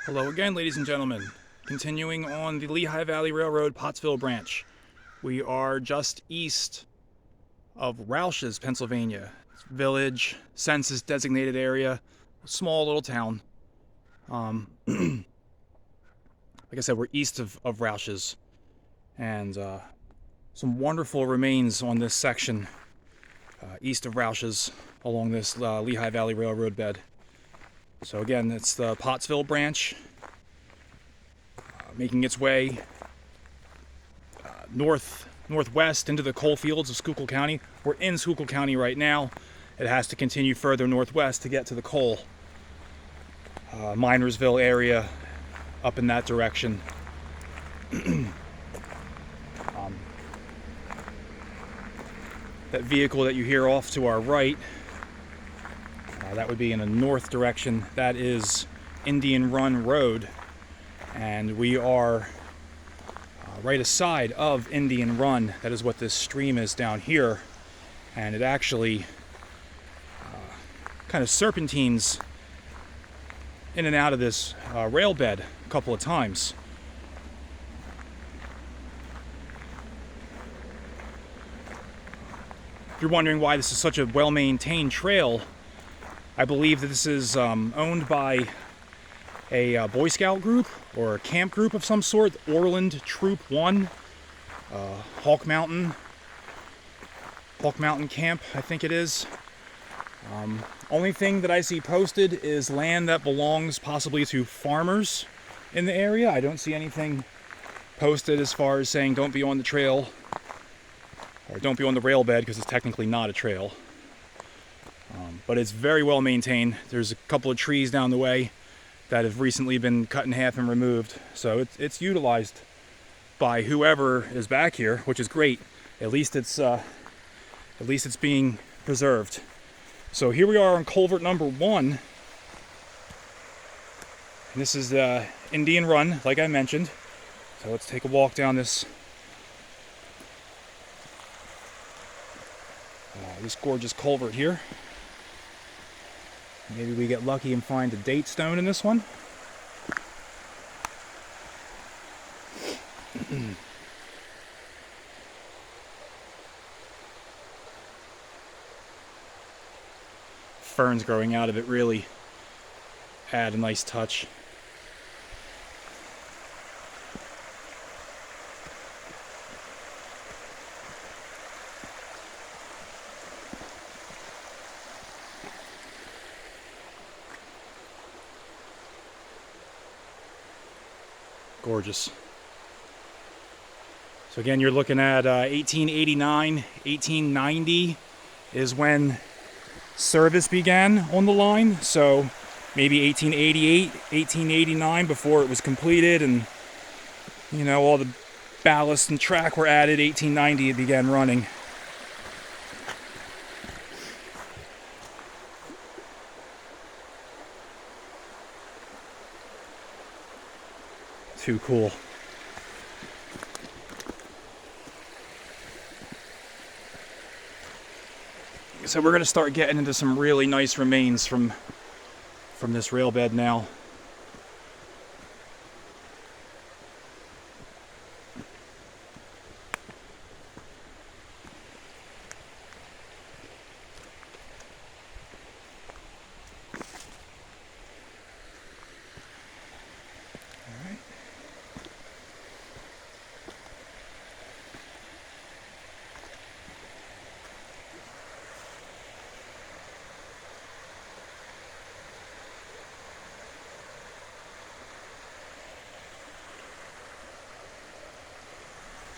Hello again, ladies and gentlemen. Continuing on the Lehigh Valley Railroad Pottsville branch. We are just east of Rauschs, Pennsylvania. Village, census designated area, small little town. Like I said, we're east of Rauschs, and some wonderful remains on this section east of Rauschs along this Lehigh Valley Railroad bed. So again, it's the Pottsville branch, making its way northwest into the coal fields of Schuylkill County. We're in Schuylkill County right now. It has to continue further northwest to get to the coal. Minersville area, up in that direction. That vehicle that you hear off to our right, that would be in a north direction. That is Indian Run Road, and we are right aside of Indian Run. That is what this stream is down here, and it actually kind of serpentines in and out of this rail bed a couple of times. If you're wondering why this is such a well-maintained trail, I believe that this is owned by a Boy Scout group or a camp group of some sort, Orland Troop 1, Hawk Mountain Camp, I think it is. Only thing that I see posted is land that belongs possibly to farmers in the area. I don't see anything posted as far as saying don't be on the trail or don't be on the rail bed, because it's technically not a trail. But it's very well maintained. There's a couple of trees down the way that have recently been cut in half and removed, so it's utilized by whoever is back here, which is great. At least it's being preserved. So here we are on culvert number 1. And this is Indian Run, like I mentioned. So let's take a walk down this gorgeous culvert here. Maybe we get lucky and find a date stone in this one. Ferns growing out of it really add a nice touch. Gorgeous. So again, you're looking at 1889, 1890 is when service began on the line. So maybe 1888, 1889 before it was completed, and you know, all the ballast and track were added. 1890 it began running. Too cool. So we're going to start getting into some really nice remains from this rail bed now.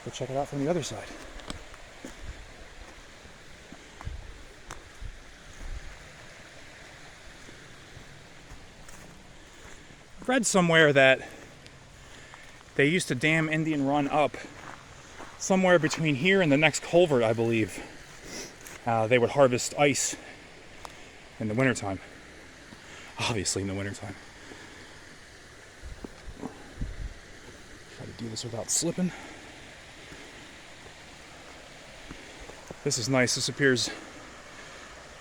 Let's check it out from the other side. I've read somewhere that they used to dam Indian Run up somewhere between here and the next culvert, I believe. They would harvest ice in the wintertime. Obviously in the wintertime. Try to do this without slipping. This is nice. This appears a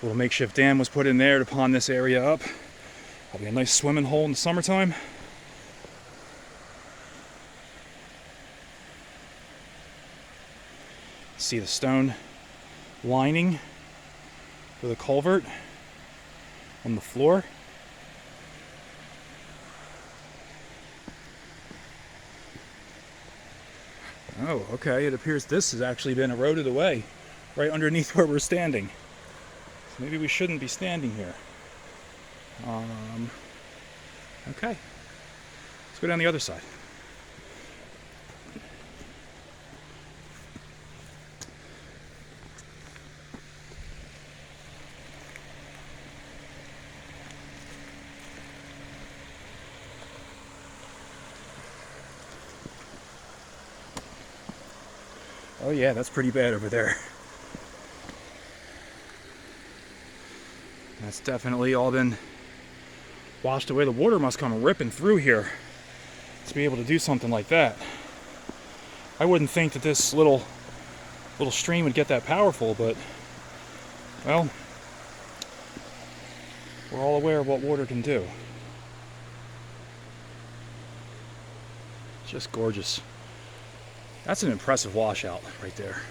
little makeshift dam was put in there to pond this area up. That'll be a nice swimming hole in the summertime. See the stone lining for the culvert on the floor. Oh, okay, it appears this has actually been eroded away right underneath where we're standing. So maybe we shouldn't be standing here. Okay, let's go down the other side. Oh yeah, that's pretty bad over there. That's definitely all been washed away. The water must come ripping through here to be able to do something like that. I wouldn't think that this little stream would get that powerful, but well, we're all aware of what water can do. Just gorgeous. That's an impressive washout right there.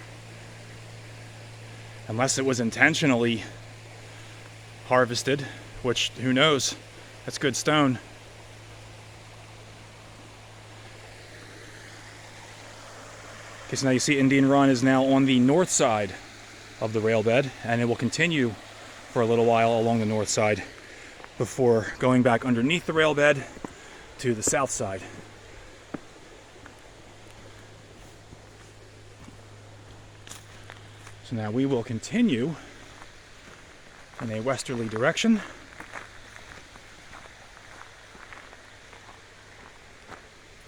Unless it was intentionally harvested, which who knows? That's good stone. Okay, so now you see Indian Run is now on the north side of the rail bed, and it will continue for a little while along the north side before going back underneath the rail bed to the south side. So now we will continue in a westerly direction.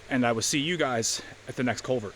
And I will see you guys at the next culvert.